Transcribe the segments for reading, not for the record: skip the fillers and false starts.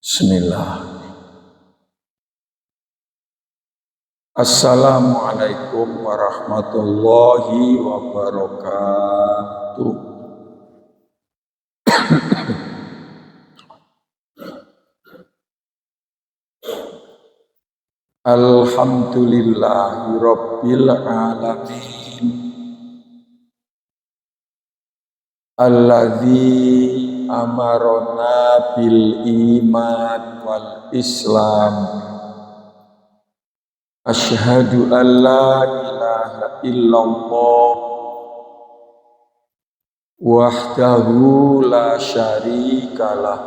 Bismillah. Assalamualaikum warahmatullahi wabarakatuh. Alhamdulillahi rabbil alamin. Alladzi amarona bil iman wal islam. Asyhadu an la ilaha illallah wahdahu la syarikalah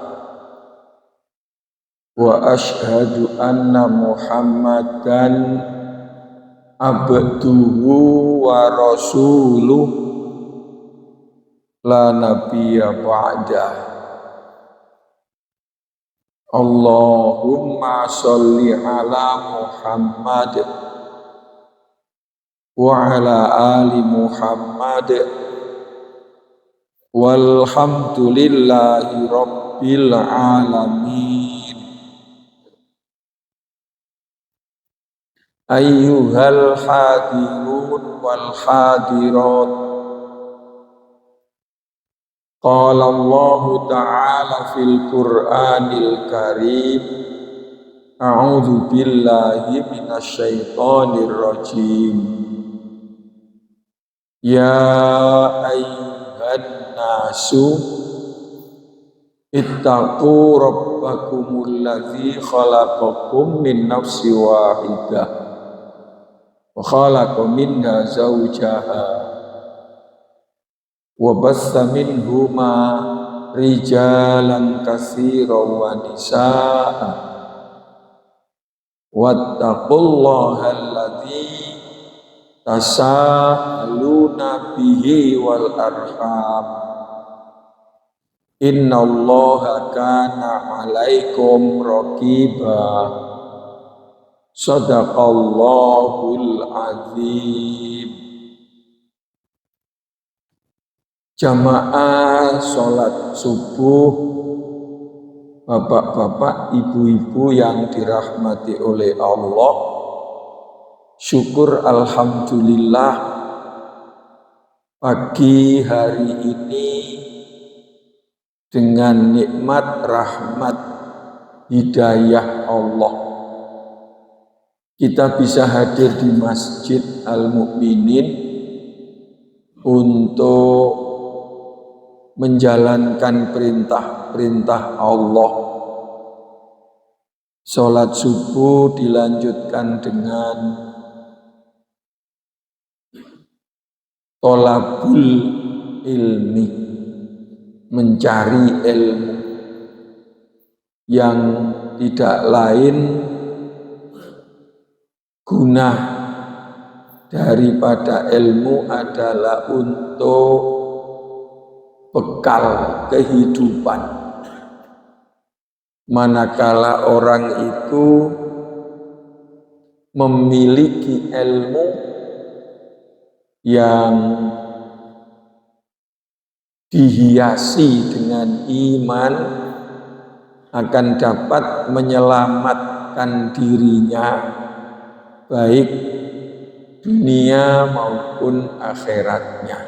wa asyhadu anna Muhammadan abduhu wa rasuluh la nabiyya ba'dah. Allahumma sholli ala Muhammad wa ala ali Muhammad walhamdulillahi rabbil alamin. Ayyuhal hadirun wal hadirat, qala Allah ta'ala fil Qur'anil Karim, a'udzu billahi minasyaitonir rajim. Ya ayyuhan nasu ittaqu rabbakumul ladzi khalaqakum min nafsin wahidah wa khalaqa minha zawjaha wa bassa minhuma rijalan katsiran wa nisaa wattaqullaha alladzi tasaaluna bihi wal arham innallaha kana 'alaikum raqiba. Shadaqallahul azim. Jamaah sholat subuh, bapak-bapak, ibu-ibu yang dirahmati oleh Allah, syukur alhamdulillah pagi hari ini dengan nikmat rahmat hidayah Allah kita bisa hadir di Masjid Al-Mu'minin untuk menjalankan perintah-perintah Allah. Sholat subuh dilanjutkan dengan tolabul ilmi, mencari ilmu yang tidak lain guna daripada ilmu adalah untuk bekal kehidupan. Manakala orang itu memiliki ilmu yang dihiasi dengan iman, akan dapat menyelamatkan dirinya baik dunia maupun akhiratnya.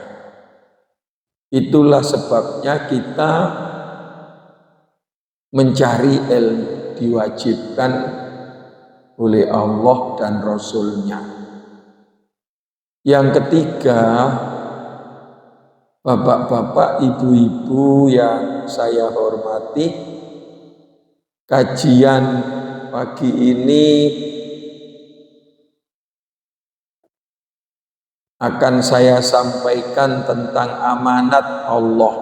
Itulah sebabnya kita mencari ilmu, diwajibkan oleh Allah dan Rasul-Nya. Yang ketiga, bapak-bapak, ibu-ibu yang saya hormati, kajian pagi ini akan saya sampaikan tentang amanat Allah.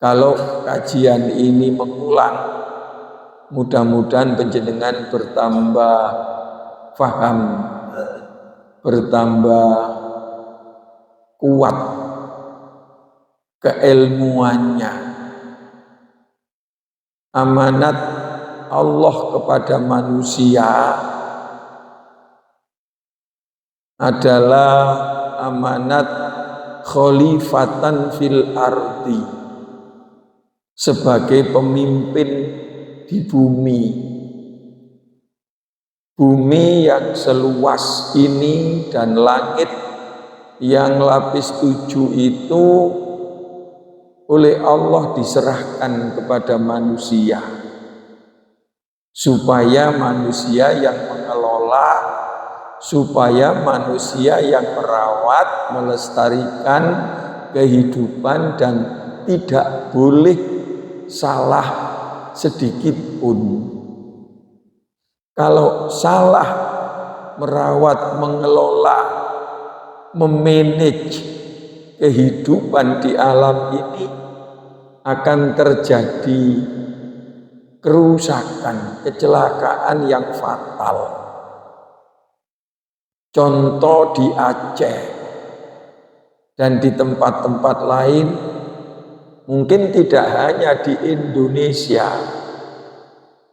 Kalau kajian ini mengulang, mudah-mudahan panjenengan bertambah faham, bertambah kuat keilmuannya. Amanat Allah kepada manusia adalah amanat khalifatan fil ardi, sebagai pemimpin di bumi. Bumi yang seluas ini dan langit yang lapis 7 itu oleh Allah diserahkan kepada manusia, supaya manusia yang mengelola, supaya manusia yang merawat, melestarikan kehidupan dan tidak boleh salah sedikit pun. Kalau salah merawat, mengelola, memanage kehidupan di alam ini, akan terjadi kerusakan, kecelakaan yang fatal. Contoh di Aceh dan di tempat-tempat lain, mungkin tidak hanya di Indonesia,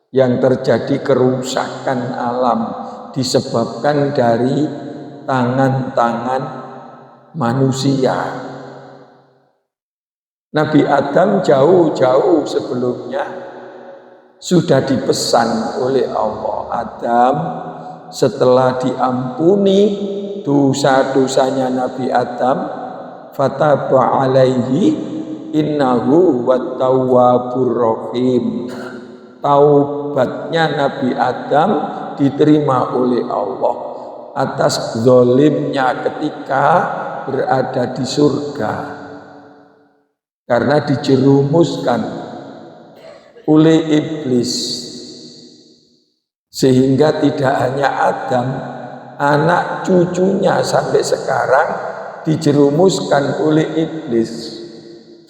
yang terjadi kerusakan alam disebabkan dari tangan-tangan manusia. Nabi Adam jauh-jauh sebelumnya sudah dipesan oleh Allah, Adam setelah diampuni dosa-dosanya Nabi Adam, fataba alaihi innahu wattawwabur rahim. Taubatnya Nabi Adam diterima oleh Allah atas zalimnya ketika berada di surga, karena dijerumuskan oleh iblis, sehingga tidak hanya Adam, anak cucunya sampai sekarang dijerumuskan oleh iblis.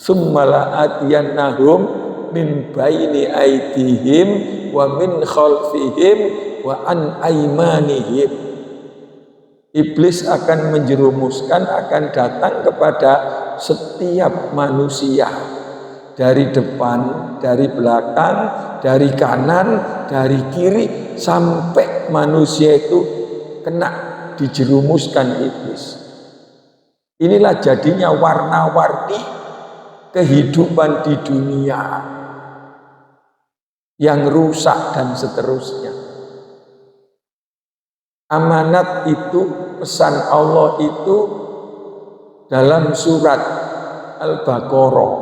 Summala atiyannahum min baini aidihim wa min khalfihim wa an aimanihim. Iblis akan menjerumuskan, akan datang kepada setiap manusia, dari depan, dari belakang, dari kanan, dari kiri, sampai manusia itu kena dijerumuskan iblis. Inilah jadinya warna-warni kehidupan di dunia yang rusak dan seterusnya. Amanat itu, pesan Allah itu dalam surat Al-Baqarah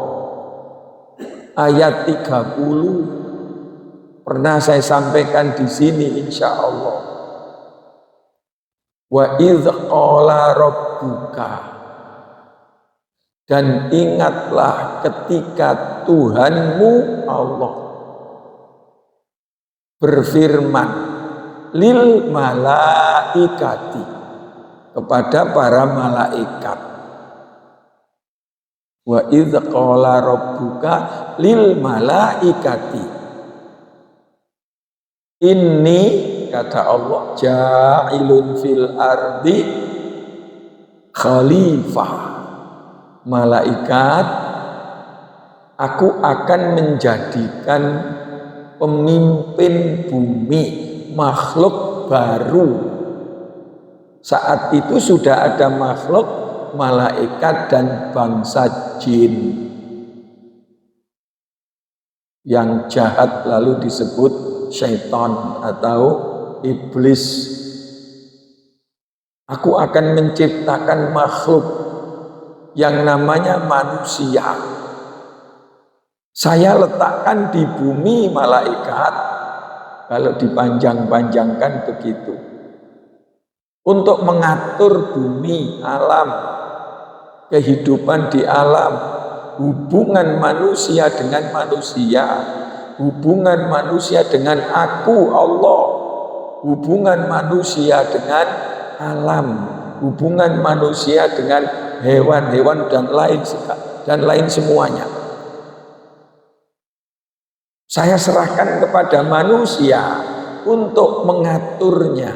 ayat 30 pernah saya sampaikan di sini insya Allah. Wa idz qala rabbuka, dan ingatlah ketika Tuhanmu Allah berfirman lil malaikati, kepada para malaikat. Wa idz qala rabbuka lil malaikati, inni, kata Allah, ja'ilun fil ardi khalifah. Malaikat, aku akan menjadikan pemimpin bumi, makhluk baru. Saat itu sudah ada makhluk malaikat dan bangsa jin yang jahat, lalu disebut syaitan atau iblis. Aku akan menciptakan makhluk yang namanya manusia. Saya letakkan di bumi malaikat, kalau dipanjang-panjangkan begitu, untuk mengatur bumi, alam, kehidupan di alam, hubungan manusia dengan manusia, hubungan manusia dengan aku Allah, hubungan manusia dengan alam, hubungan manusia dengan hewan-hewan dan lain semuanya. Saya serahkan kepada manusia untuk mengaturnya.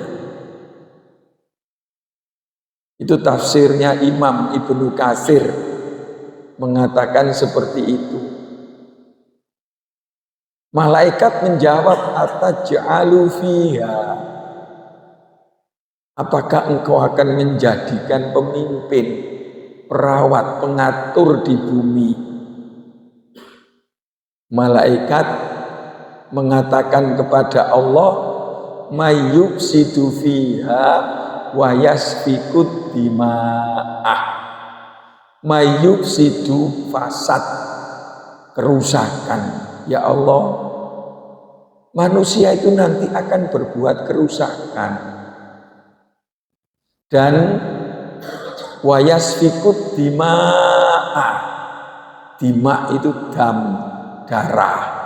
Itu tafsirnya Imam Ibnu Katsir mengatakan seperti itu. Malaikat menjawab, ataj'alu fiha, apakah engkau akan menjadikan pemimpin, perawat, pengatur di bumi? Malaikat mengatakan kepada Allah, mayyufsidu fiha wa yasfikud dima'ah. Mayyufsidu fasad, kerusakan. Ya Allah, manusia itu nanti akan berbuat kerusakan. Dan wa yasfikud dima'ah. Dima itu dam, darah.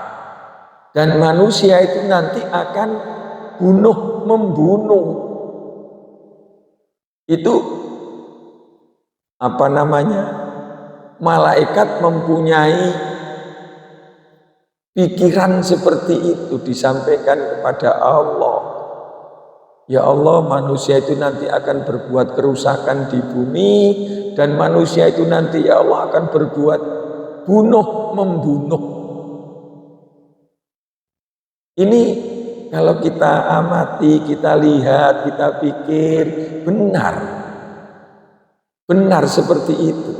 Dan manusia itu nanti akan membunuh. Itu apa namanya? Malaikat mempunyai pikiran seperti itu, disampaikan kepada Allah. Ya Allah, manusia itu nanti akan berbuat kerusakan di bumi, dan manusia itu nanti ya Allah akan berbuat membunuh. Ini kalau kita amati, kita lihat, kita pikir, benar seperti itu.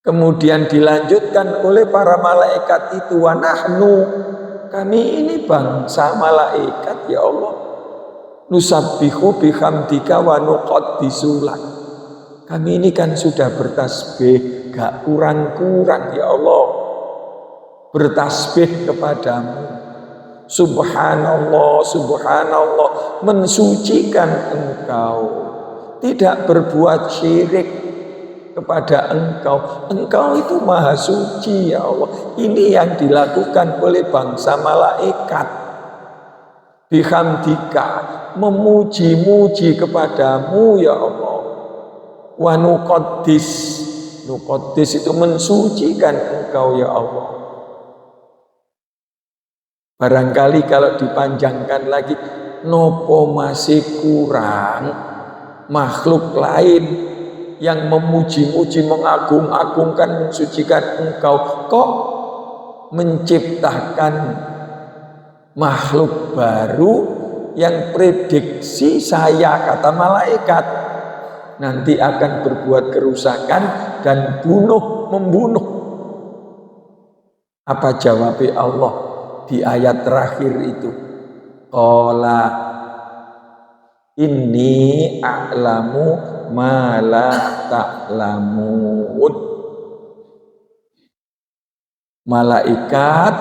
Kemudian dilanjutkan oleh para malaikat itu, wa nahnu, kami ini bangsa malaikat ya Allah, nusabbihu bihamdika wa nuqaddisu lak. Kami ini kan sudah bertasbih, gak kurang-kurang ya Allah, bertasbih kepadamu. Subhanallah, subhanallah, mensucikan Engkau, tidak berbuat syirik kepada Engkau. Engkau itu maha suci ya Allah. Ini yang dilakukan oleh bangsa malaikat. Bihamdika, memuji-muji kepadamu ya Allah. Wa nuqaddis, nuqaddis itu mensucikan Engkau ya Allah. Barangkali kalau dipanjangkan lagi, nopo masih kurang makhluk lain yang memuji-muji, mengagung-agungkan, mensucikan Engkau, kok menciptakan makhluk baru yang prediksi saya, kata malaikat, nanti akan berbuat kerusakan dan membunuh. Apa jawab Allah di ayat terakhir itu? Qala inni a'lamu ma la ta'lamun. Malaikat,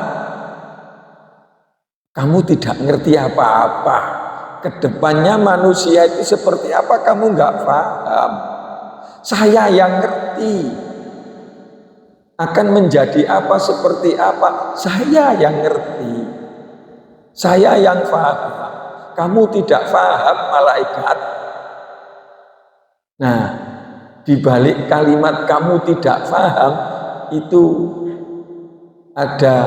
kamu tidak ngerti apa-apa. Kedepannya manusia itu seperti apa kamu nggak paham. Saya yang ngerti. Akan menjadi apa, seperti apa, saya yang ngerti. Saya yang paham. Kamu tidak paham, malaikat. Nah, di balik kalimat kamu tidak paham itu ada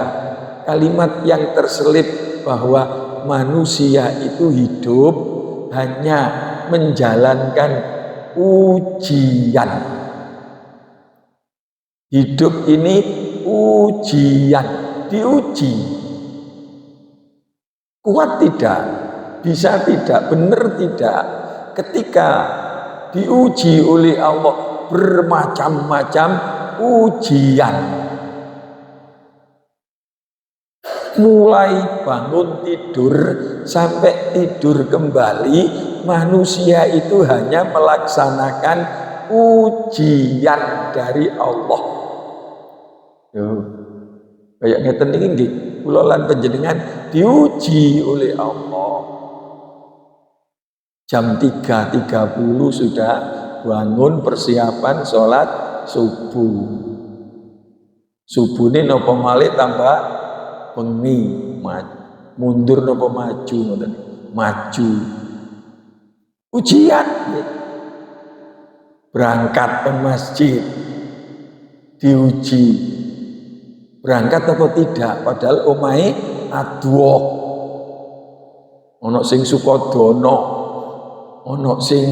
kalimat yang terselip bahwa manusia itu hidup hanya menjalankan ujian. Hidup ini ujian, diuji. Kuat tidak, bisa tidak, benar tidak. Ketika diuji oleh Allah bermacam-macam ujian, mulai bangun tidur sampai tidur kembali, manusia itu hanya melaksanakan ujian dari Allah. Kayak ngeten iki nggih, kula lan panjenengan diuji oleh Allah. Jam 3.30 sudah bangun persiapan sholat subuh. Subuh ini nopo malih tambah bengi, mundur nopo maju, maju. Ujian, berangkat ke masjid, diuji, berangkat atau tidak, padahal omahe aduh, ono sing Sukodono, ono sing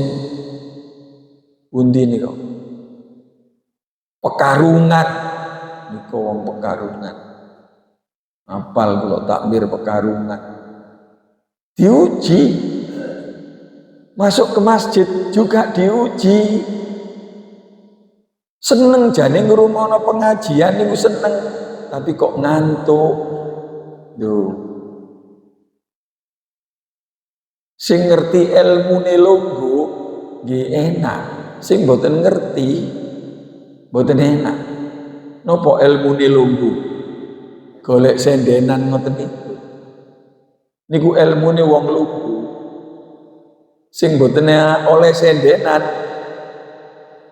pundi nika, Pekarungan, niku wong Pekarungan. Apal kalau takbir Pekarungan, diuji. Masuk ke masjid juga diuji. Seneng jane ngrungokno pengajian niku seneng, tapi kok ngantuk. Duh. Sing ngerti ilmune lungguh nggih enak, sing mboten ngerti mboten enak. Napa ilmune lungguh? Golek sendenan ngoten niku ilmune wong lungguh. Sing mboten oleh sendenan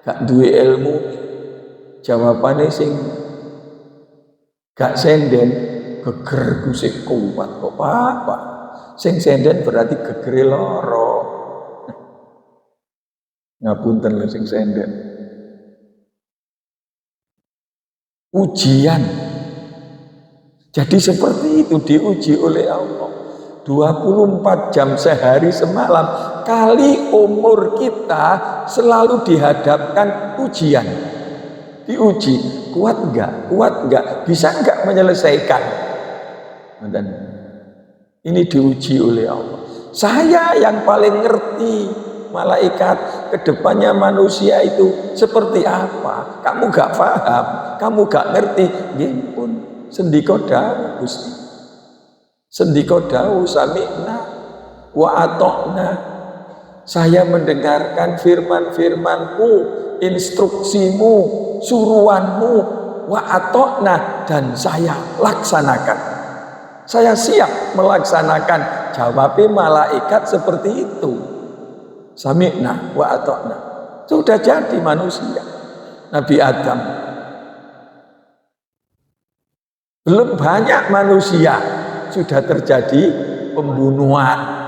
gak duwe ilmu. Jawabane sing gak senden geger kusik kuat kok apa. Sing senden berarti gegere loro. Ngapunten lho sing senden. Ujian. Jadi seperti itu diuji oleh Allah. 24 jam sehari semalam. Kali umur kita selalu dihadapkan ujian. Diuji, kuat enggak, bisa enggak menyelesaikan. Dan ini diuji oleh Allah. Saya yang paling ngerti malaikat kedepannya manusia itu seperti apa. Kamu enggak paham, kamu enggak ngerti. Nggih pun sendika dawuh Gusti. Sendika dawuh sami'na wa ata'na. Saya mendengarkan firman-firman-Mu, instruksimu, suruhanmu, wa ata'na, dan saya laksanakan. Saya siap melaksanakan. Jawabnya malaikat seperti itu. Sami'na wa ata'na. Sudah jadi manusia. Nabi Adam. Belum banyak manusia sudah terjadi pembunuhan.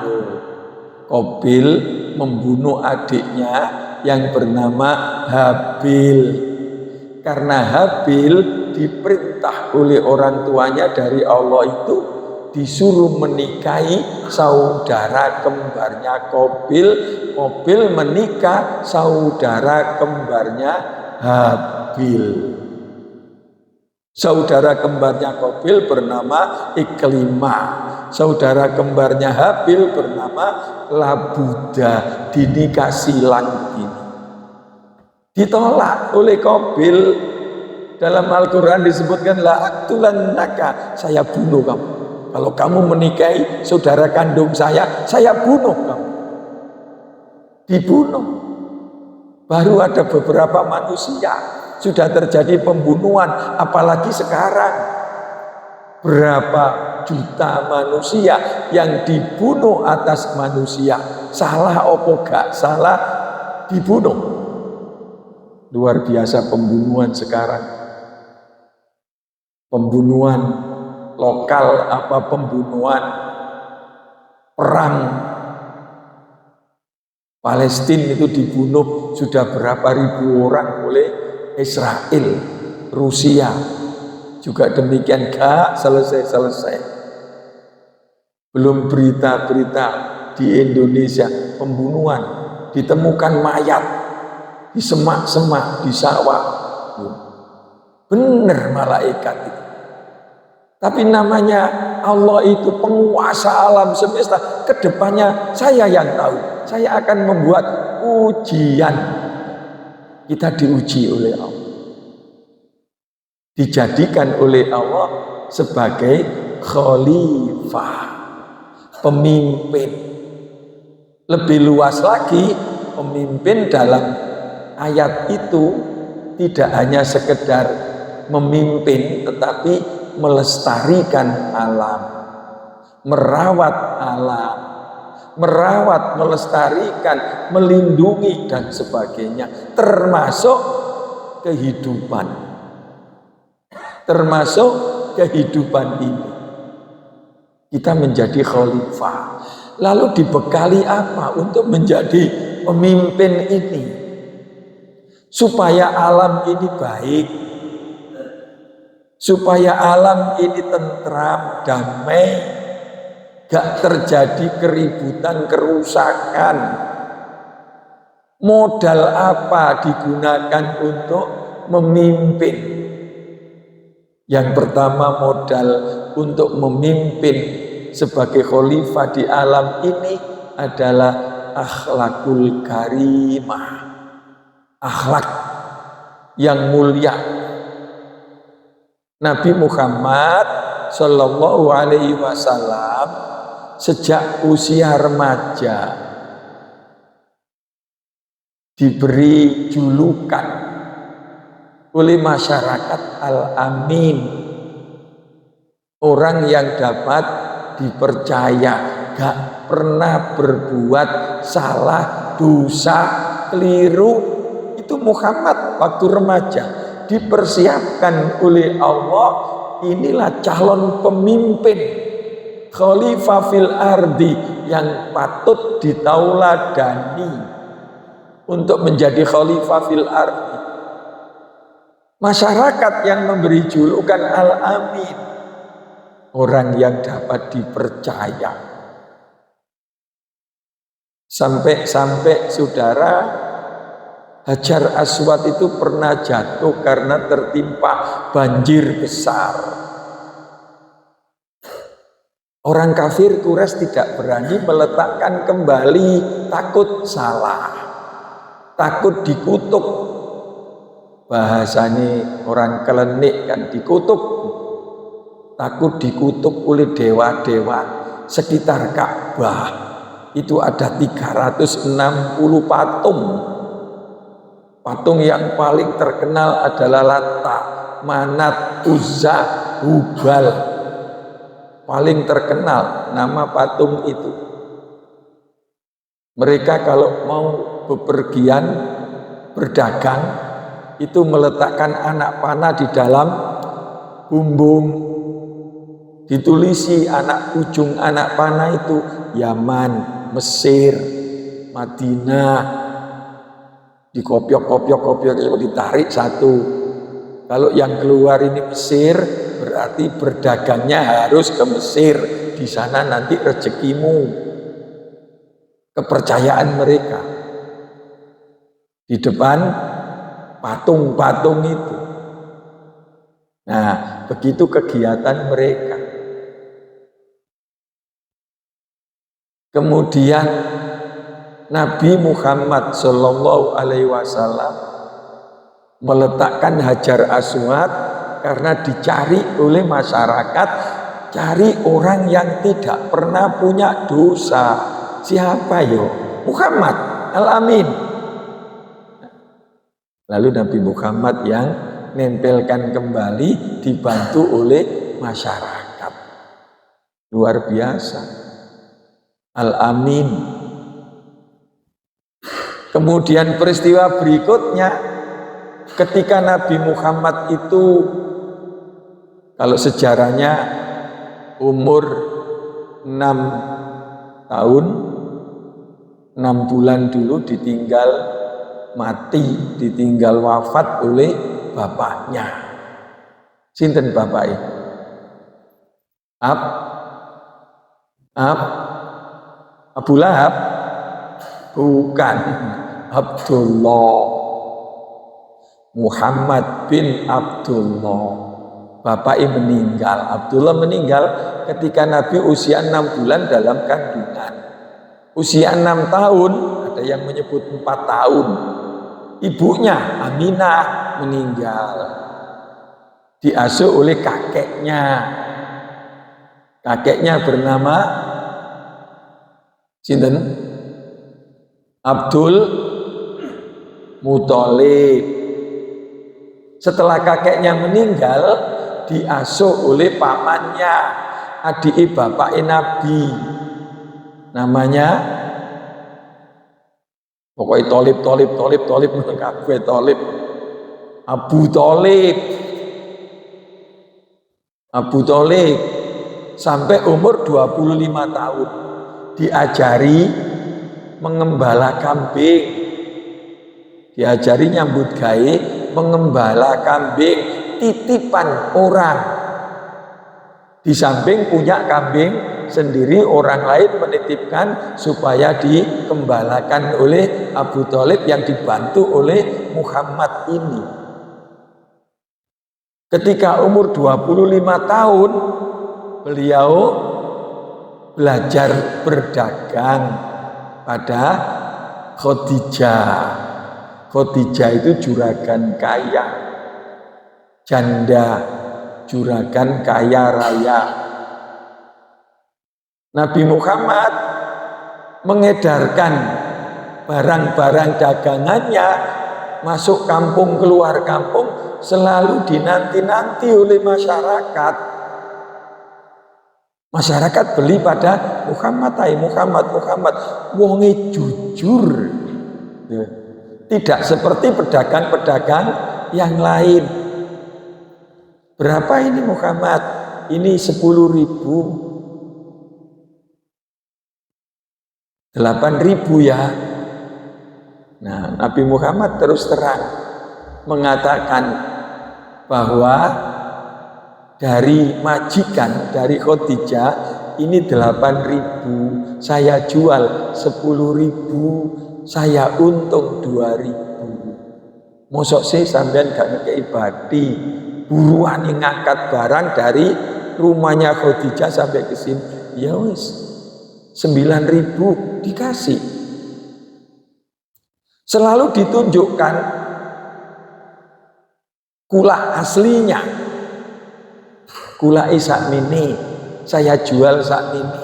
Qabil membunuh adiknya yang bernama Habil. Karena Habil diperintah oleh orang tuanya dari Allah itu disuruh menikahi saudara kembarnya Qabil. Qabil menikah saudara kembarnya Habil. Saudara kembarnya Qabil bernama Iklimah. Saudara kembarnya Habil bernama Labuda. Dinikah silang ini. Ditolak oleh Qabil. Dalam Al-Quran disebutkan la aqtulannaka, saya bunuh kamu. Kalau kamu menikahi saudara kandung saya bunuh kamu. Dibunuh. Baru ada beberapa manusia sudah terjadi pembunuhan, apalagi sekarang. Berapa juta manusia yang dibunuh atas manusia. Salah opo gak salah dibunuh. Luar biasa pembunuhan sekarang. Pembunuhan lokal apa pembunuhan perang. Palestina itu dibunuh sudah berapa ribu orang oleh Israel, Rusia. Juga demikian gak selesai-selesai. Belum berita-berita di Indonesia pembunuhan, ditemukan mayat di semak-semak, di sawah. Benar malaikat itu. Tapi namanya Allah itu penguasa alam semesta. Kedepannya saya yang tahu. Saya akan membuat ujian. Kita diuji oleh Allah. Dijadikan oleh Allah sebagai khalifah, pemimpin. Lebih luas lagi, pemimpin dalam ayat itu tidak hanya sekedar memimpin, tetapi melestarikan alam, merawat alam, merawat, melestarikan, melindungi dan sebagainya, termasuk kehidupan. Termasuk kehidupan ini. Kita menjadi khalifah. Lalu dibekali apa untuk menjadi pemimpin ini? Supaya alam ini baik. Supaya alam ini tentram, damai. Gak terjadi keributan, kerusakan. Modal apa digunakan untuk memimpin? Yang pertama, modal untuk memimpin sebagai khalifah di alam ini adalah akhlakul karimah. Akhlak yang mulia. Nabi Muhammad Shallallahu Alaihi Wasallam sejak usia remaja diberi julukan oleh masyarakat Al-Amin, orang yang dapat dipercaya, gak pernah berbuat salah, dosa, keliru. Itu Muhammad waktu remaja dipersiapkan oleh Allah, inilah calon pemimpin khalifah fil ardi yang patut ditauladani untuk menjadi khalifah fil ardi. Masyarakat yang memberi julukan Al-Amin, orang yang dapat dipercaya. Sampai-sampai saudara, Hajar Aswad itu pernah jatuh karena tertimpa banjir besar. Orang kafir Quraisy tidak berani meletakkan kembali, takut salah, takut dikutuk. Bahasanya orang kelenik kan, dikutuk. Takut dikutuk oleh dewa-dewa sekitar Ka'bah. Itu ada 360 patung. Patung yang paling terkenal adalah Lata, Manat, Uzza, Hubal. Paling terkenal nama patung itu. Mereka kalau mau bepergian, berdagang, itu meletakkan anak panah di dalam bumbung. Ditulisi ujung anak panah itu Yaman, Mesir, Madinah. Dikopiok, ditarik satu. Kalau yang keluar ini Mesir, berarti berdagangnya harus ke Mesir. Di sana nanti rezekimu. Kepercayaan mereka. Di depan patung-patung itu. Nah, begitu kegiatan mereka. Kemudian Nabi Muhammad Shallallahu Alaihi Wasallam meletakkan Hajar Aswad karena dicari oleh masyarakat, cari orang yang tidak pernah punya dosa. Siapa yo? Muhammad Al-Amin. Lalu Nabi Muhammad yang nempelkan kembali, dibantu oleh masyarakat. Luar biasa. Al-Amin. Kemudian peristiwa berikutnya, ketika Nabi Muhammad itu, kalau sejarahnya umur 6 tahun, 6 bulan dulu ditinggal mati, ditinggal wafat oleh bapaknya. Sinten bapaknya? Abu Lahab? Bukan. Abdullah, Muhammad bin Abdullah. Bapaknya meninggal. Abdullah meninggal ketika Nabi usia 6 bulan dalam kandungan. Usia 6 tahun, ada yang menyebut 4 tahun. Ibunya Aminah meninggal. Diasuh oleh kakeknya. Kakeknya bernama sinten? Abdul Muthalib. Setelah kakeknya meninggal, diasuh oleh pamannya, adik bapak Nabi. Namanya pokoknya Tolib kabeh Tolib. Abu Thalib sampai umur 25 tahun diajari mengembala kambing. Diajari nyambut gawe mengembala kambing titipan orang. Di samping punya kambing sendiri, orang lain menitipkan supaya dikembalakan oleh Abu Thalib yang dibantu oleh Muhammad ini. Ketika umur 25 tahun beliau belajar berdagang pada Khadijah. Khadijah itu juragan kaya, janda juragan kaya raya. Nabi Muhammad mengedarkan barang-barang dagangannya masuk kampung keluar kampung, selalu dinanti-nanti oleh masyarakat. Masyarakat beli pada Muhammad, Muhammad, wonge jujur. Tidak seperti pedagang-pedagang yang lain. Berapa ini Muhammad? Ini 10.000. 8.000 ya. Nah, Nabi Muhammad terus terang mengatakan bahwa dari majikan, dari Khadijah ini 8.000, saya jual 10.000, saya untung 2.000. Mosok sih sampean gak ngekei bati, buruan ngangkat barang dari rumahnya Khadijah sampai ke sini. Ya wis, 9.000 dikasih. Selalu ditunjukkan kulak aslinya. Kulak sak mini, saya jual sak mini.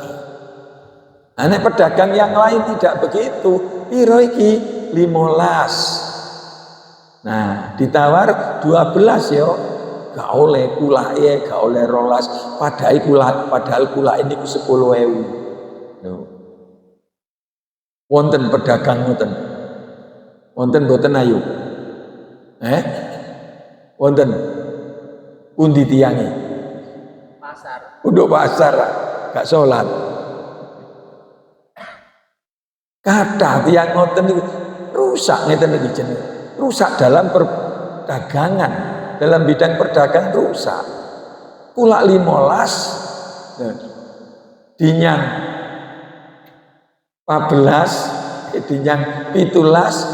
Nah, pedagang yang lain tidak begitu. Piro iki 15. Nah, ditawar 12 yo. Gak oleh kulake, gak oleh 12. Padahal kulak ini 10.000. No. Wonten pedagang ngoten. Wonten boten ayu. Wonten. Pundi tiyange? Pasar. Udah pasar, gak sholat. Kata tiang ngoten itu rusak ngeten iki jenenge. Rusak dalam perdagangan, dalam bidang perdagangan rusak. Kulak 15 dinyang 14 dinyang 17.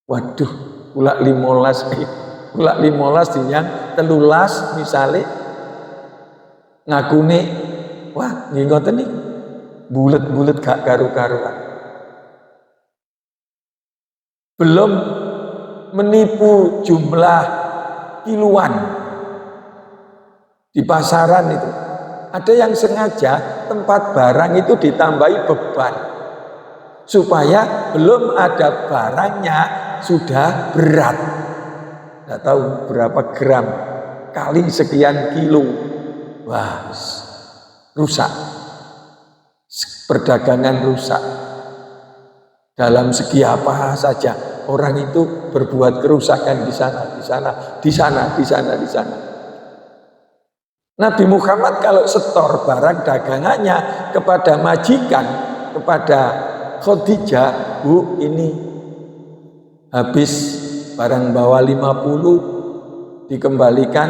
Waduh, kulak 15 dinyang 13 misalnya ngakune wah nggih ngoten nih bulet-bulet gak karu-karuan. Belum menipu jumlah kiluan di pasaran itu. Ada yang sengaja tempat barang itu ditambahi beban supaya belum ada barangnya sudah berat. Tidak tahu berapa gram kali sekian kilo. Wah, rusak. Perdagangan rusak. Dalam segi apa saja orang itu berbuat kerusakan di sana. Nabi Muhammad kalau setor barang dagangannya kepada majikan, kepada Khadijah, Bu, ini habis barang bawa 50 dikembalikan,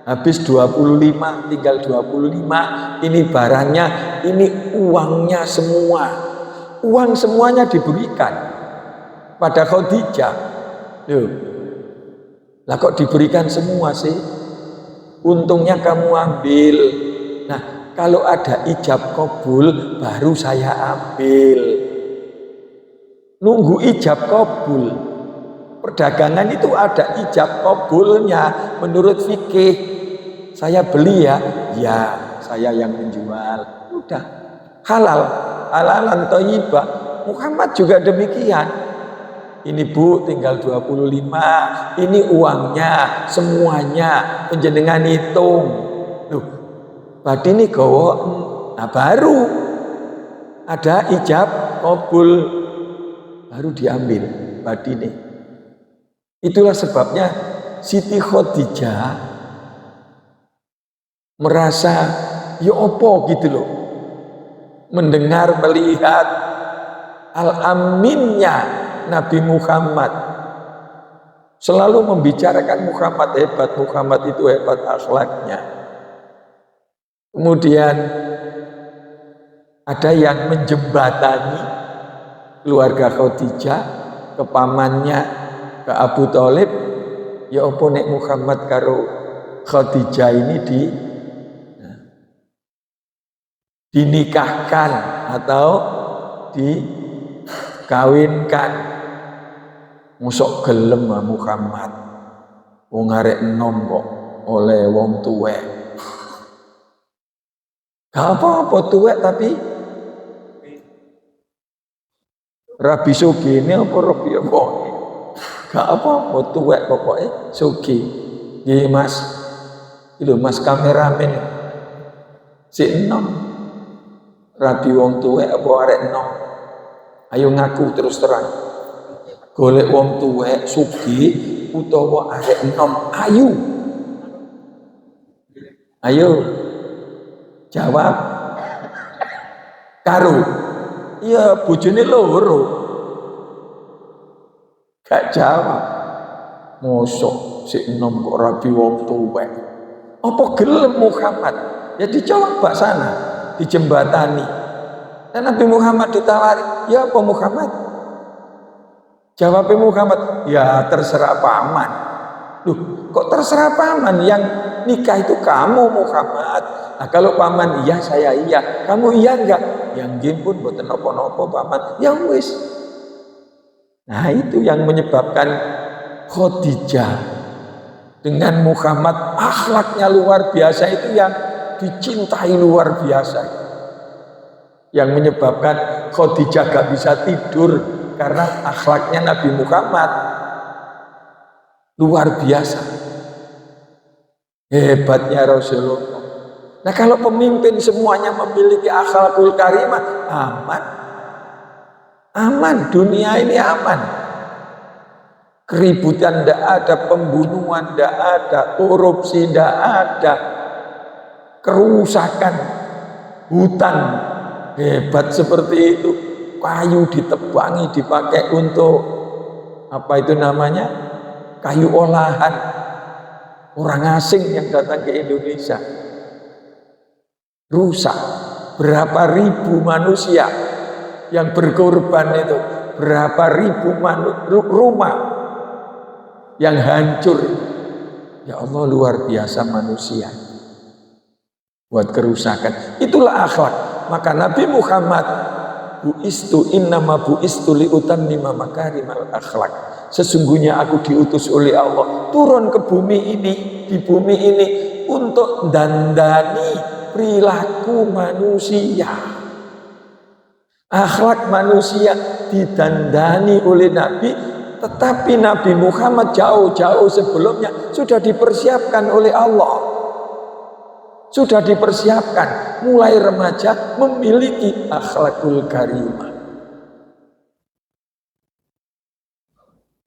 habis 25 tinggal 25, ini barangnya, ini uangnya semua. Uang semuanya diberikan pada Khadijah. Loh. Lah kok diberikan semua sih? Untungnya kamu ambil. Nah, kalau ada ijab kabul baru saya ambil. Nunggu ijab kabul. Perdagangan itu ada ijab kabulnya menurut fikih. Saya beli ya, ya saya yang menjual. Udah halal, halalan thayyibah. Muhammad juga demikian. Ini Bu tinggal 25, ini uangnya semuanya penjenengan hitung. Loh, berarti ini gowo. Nah baru ada ijab kabul baru diambil badine. Itulah sebabnya Siti Khadijah merasa ya opo gitu loh, mendengar melihat al-aminnya Nabi Muhammad, selalu membicarakan Muhammad hebat, Muhammad itu hebat akhlaknya. Kemudian ada yang menjembatani keluarga Khadijah ke pamannya, ke Abu Thalib. Ya apa nek Muhammad karo Khadijah ini dinikahkan atau dikawinkan. Musok gelem Muhammad. Wong arek enom kok oleh wong tuwek. Gak apa-apa tuwek tapi rabi sugih apa rabi apa. Gak apa-apa tuwek pokoknya sugih. Nggih Mas. Lho Mas kameramen. Si enom. Rabi wong tuwek apa arek enom. Ayo ngaku terus terang. Golek wong tuwek sugih utawa arek enom. Ayo. Jawab. Karo. Iya bojone loro. Gak jawab. Mosok si enom kok rabi wong tuwek. Apa gelem Muhammad? Ya dicoba sana, dijembatani. Dan Nabi Muhammad ditawari, ya apa Muhammad? Jawabnya Muhammad, ya terserah paman. Loh, kok terserah paman? Yang nikah itu kamu Muhammad. Nah kalau paman iya, saya iya. Kamu iya enggak? Yang game pun boten nopo-nopo paman. Ya wis. Nah itu yang menyebabkan Khadijah dengan Muhammad akhlaknya luar biasa itu yang dicintai luar biasa. Yang menyebabkan Khadijah gak bisa tidur karena akhlaknya Nabi Muhammad luar biasa. Hebatnya Rasulullah. Nah kalau pemimpin semuanya memiliki akhlakul karimah, aman, dunia ini aman. Keributan tidak ada, pembunuhan tidak ada, korupsi tidak ada, kerusakan hutan hebat seperti itu, kayu ditebangi dipakai untuk apa itu namanya, kayu olahan orang asing yang datang ke Indonesia. Rusak berapa ribu manusia yang berkorban itu, berapa ribu rumah yang hancur. Ya Allah luar biasa manusia buat kerusakan. Itulah akhlak. Maka Nabi Muhammad buistu liutammima makarimal akhlak. Sesungguhnya aku diutus oleh Allah turun ke bumi ini, di bumi ini untuk dandani perilaku manusia. Akhlak manusia didandani oleh Nabi, tetapi Nabi Muhammad jauh-jauh sebelumnya sudah dipersiapkan oleh Allah. Sudah dipersiapkan mulai remaja memiliki akhlakul karimah.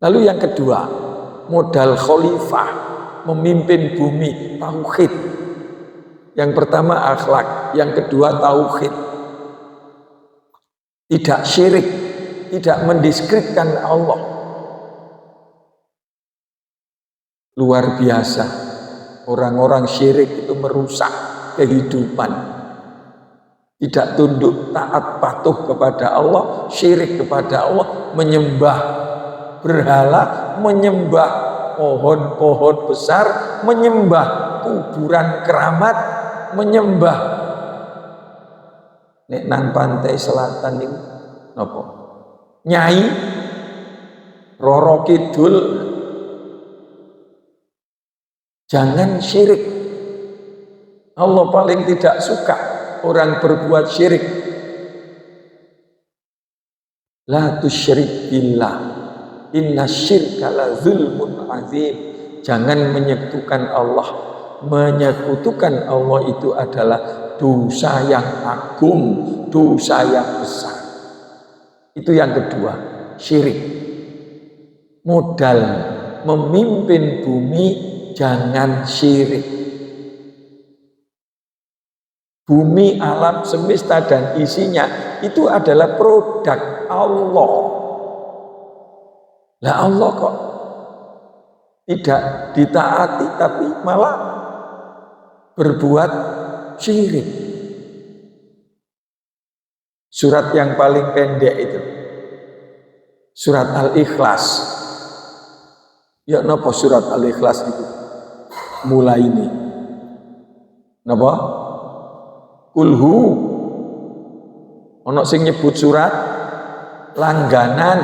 Lalu yang kedua, modal khalifah memimpin bumi, tauhid. Yang pertama akhlak, yang kedua tauhid. Tidak syirik, tidak mendiskreditkan Allah. Luar biasa. Orang-orang syirik itu merusak kehidupan. Tidak tunduk taat patuh kepada Allah, syirik kepada Allah, menyembah berhala, menyembah pohon-pohon besar, menyembah kuburan keramat, menyembah nek nang pantai selatan niku napa? Nyai Roro Kidul. Jangan syirik. Allah paling tidak suka orang berbuat syirik. La tusyrik billah. Inna syirka la zulmun azim. Jangan menyekutukan Allah. Menyekutukan Allah itu adalah dosa yang agung, dosa yang besar. Itu yang kedua, syirik. Modal memimpin bumi, jangan syirik. Bumi, alam semesta dan isinya itu adalah produk Allah. Lah Allah kok tidak ditaati tapi malah berbuat syirik. Surat yang paling pendek itu surat Al-Ikhlas. Ya napa surat Al-Ikhlas itu mulai ini napa? Kulhu ono sing nyebut surat langganan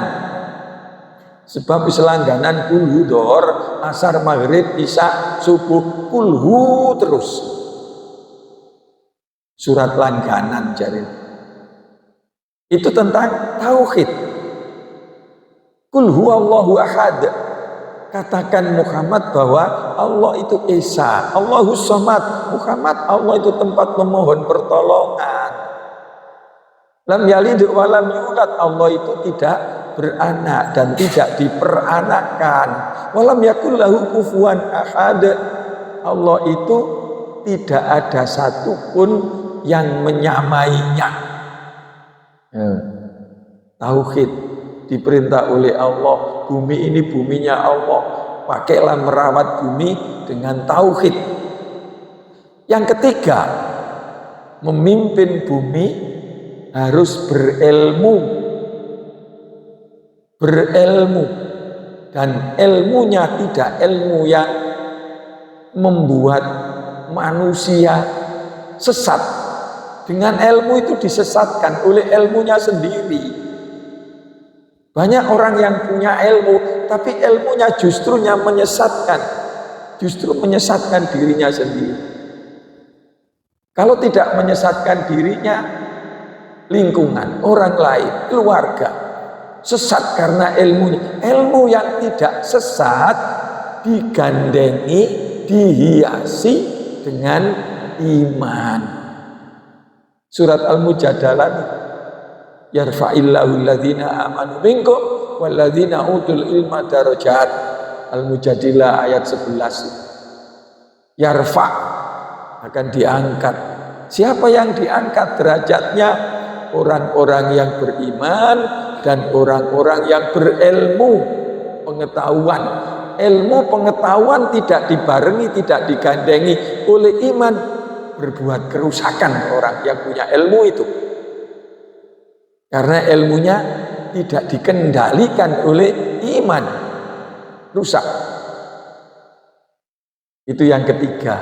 Sebab selangganan kulhu dohor, asar, maghrib, isya, subuh, kulhu terus. Surat langganan jadi. Itu tentang tauhid. Qul huwallahu ahad. Katakan Muhammad bahwa Allah itu Esa, Allahus Samad. Muhammad, Allah itu tempat memohon pertolongan. Lam yalid wa lam yulad, Allah itu tidak beranak dan tidak diperanakkan. Walam yakul lahu kufuwan ahad. Allah itu tidak ada satupun yang menyamainya. Tauhid diperintah oleh Allah, bumi ini buminya Allah, pakailah merawat bumi dengan tauhid. Yang ketiga, memimpin bumi harus berilmu, dan ilmunya tidak ilmu yang membuat manusia sesat. Dengan ilmu itu disesatkan oleh ilmunya sendiri. Banyak orang yang punya ilmu, tapi ilmunya justru menyesatkan dirinya sendiri. Kalau tidak menyesatkan dirinya, lingkungan, orang lain, keluarga, sesat karena ilmunya. Ilmu yang tidak sesat digandengi, dihiasi dengan iman. Surat Al-Mujadalah, yarfa'illahu alladhina amanu minkum walladhina utul ilma darajat. Al-Mujadilah ayat 11. Yarfa' akan diangkat. Siapa yang diangkat derajatnya? Orang-orang yang beriman dan orang-orang yang berilmu, pengetahuan. Ilmu pengetahuan tidak dibarengi, tidak digandengi oleh iman, berbuat kerusakan orang yang punya ilmu itu. Karena ilmunya tidak dikendalikan oleh iman, rusak. Itu yang ketiga.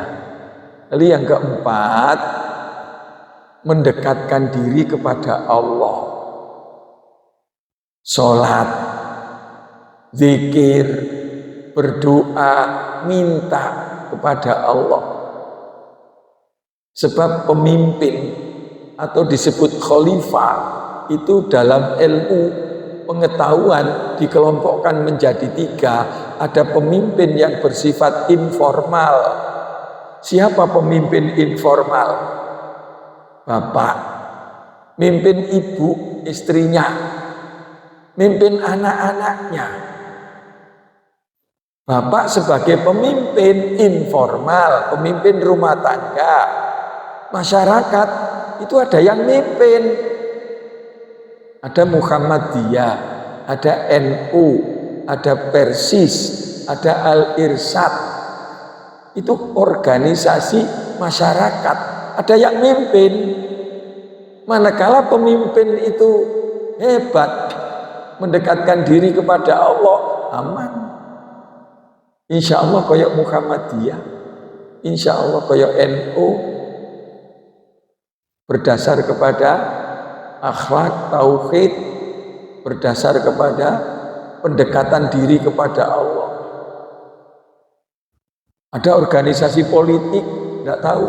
Lalu yang keempat, mendekatkan diri kepada Allah. Sholat, zikir, berdoa, minta kepada Allah. Sebab pemimpin atau disebut khalifah itu dalam ilmu pengetahuan dikelompokkan menjadi tiga. Ada pemimpin yang bersifat informal. Siapa pemimpin informal? Bapak, mimpin ibu, istrinya, mimpin anak-anaknya. Bapak sebagai pemimpin informal, pemimpin rumah tangga, masyarakat itu ada yang mimpin. Ada Muhammadiyah, ada NU, ada Persis, ada Al-Irsyad. Itu organisasi masyarakat, ada yang mimpin. Manakala pemimpin itu hebat, mendekatkan diri kepada Allah, aman. Insya Allah koyok Muhammadiyah, insya Allah koyok NU, berdasar kepada akhlak, tauhid, berdasar kepada pendekatan diri kepada Allah. Ada organisasi politik, tidak tahu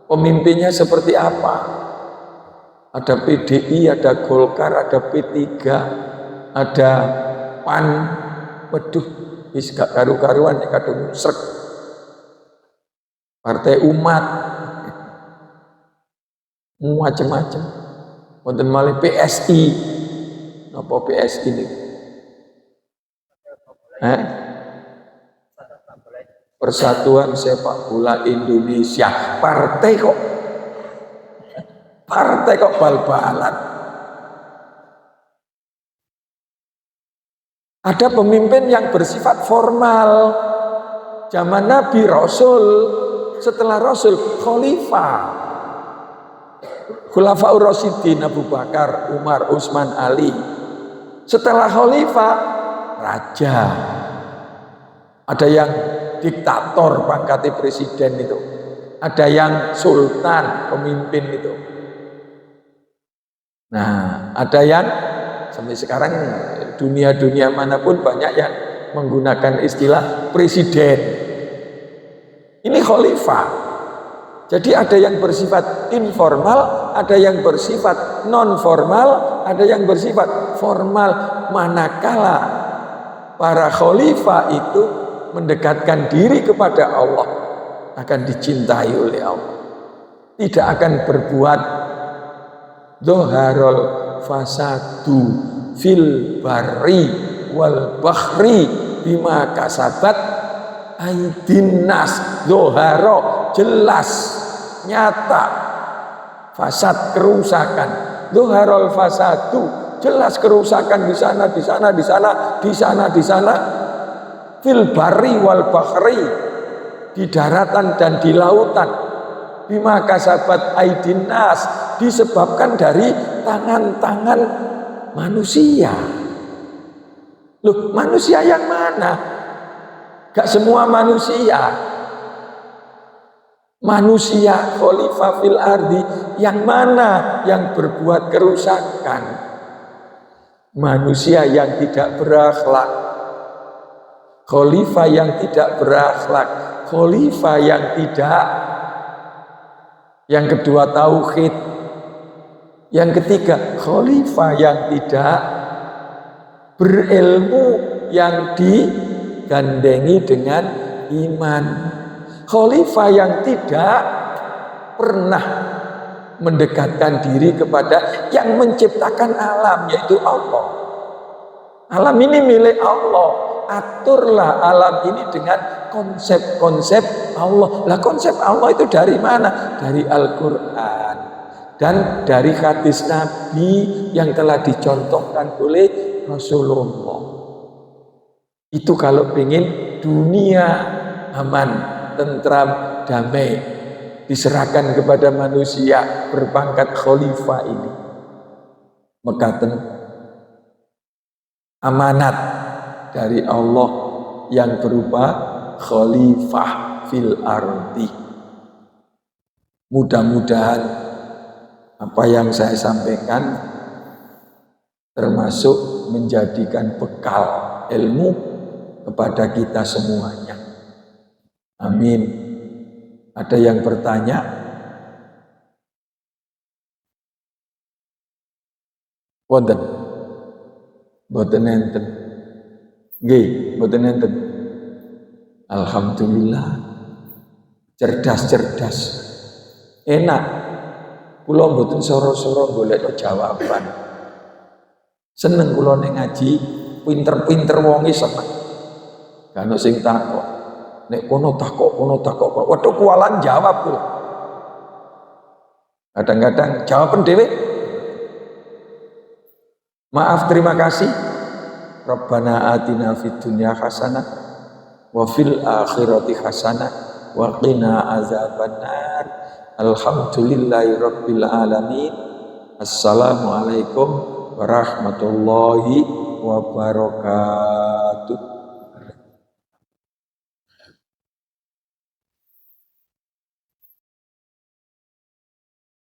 pemimpinnya seperti apa. Ada PDI, ada Golkar, ada P3, ada PAN. Waduh, wis gak karu-karuan ya, kadung srek. Partai Umat, macam-macam. Wonten malih PSI. Napa PSI ini? Persatuan Sepak Bola Indonesia. Partai kok bal-balan. Ada pemimpin yang bersifat formal. Zaman Nabi, Rasul, setelah Rasul, Khalifah. Khulafaur Rasyidin, Abu Bakar, Umar, Utsman, Ali. Setelah Khalifah, Raja. Ada yang diktator, pangkatnya presiden itu. Ada yang sultan, pemimpin itu. Nah, ada yang Sampai sekarang dunia-dunia manapun banyak yang menggunakan istilah presiden. Ini khalifah. Jadi ada yang bersifat informal, ada yang bersifat non formal, ada yang bersifat formal. Manakala para khalifah itu mendekatkan diri kepada Allah, akan dicintai oleh Allah. Tidak akan berbuat Zoharul fasadu fil barri wal bahri bima kasabat aidin nas. Zoharo jelas, nyata, fasad kerusakan. Zoharul fasadu jelas kerusakan di sana, di sana, di sana, di sana, di sana. Fil barri wal bahri, di daratan dan di lautan. Bima kasabat aidin nas, disebabkan dari tangan-tangan manusia. Loh, manusia yang mana? Gak semua manusia. Manusia khalifah fil ardi yang mana yang berbuat kerusakan? Manusia yang tidak berakhlak. Khalifah yang tidak berakhlak. Khalifah yang tidak. Yang kedua tauhid. Yang ketiga khalifah yang tidak berilmu, yang digandengi dengan iman. Khalifah yang tidak pernah mendekatkan diri kepada yang menciptakan alam, yaitu Allah. Alam ini milik Allah. Aturlah alam ini dengan konsep-konsep Allah. Lah konsep Allah itu dari mana? Dari Al-Quran dan dari hadis Nabi yang telah dicontohkan oleh Rasulullah. Itu kalau ingin dunia aman, tentram, damai, diserahkan kepada manusia berpangkat khalifah ini. Mekaten amanat dari Allah yang berupa khalifah fil ardi. Mudah-mudahan apa yang saya sampaikan termasuk menjadikan bekal ilmu kepada kita semuanya. Amin. Ada yang bertanya? Wonten? Boten enten. Nggih, boten enten. Alhamdulillah. Cerdas-cerdas. Enak. Kula mboten soro-soro golek jawaban. Seneng kula nek ngaji, pinter-pinter wonge seneng. Kan sing takok. Nek kono takok. Waduh kualan jawab kula. Kadang-kadang jawaban dhewe. Maaf, terima kasih. Rabbana atina fid dunya hasanah wa fil akhirati hasanah wa qina azabannar. Alhamdulillahi rabbil alamin. Assalamualaikum warahmatullahi wabarakatuh.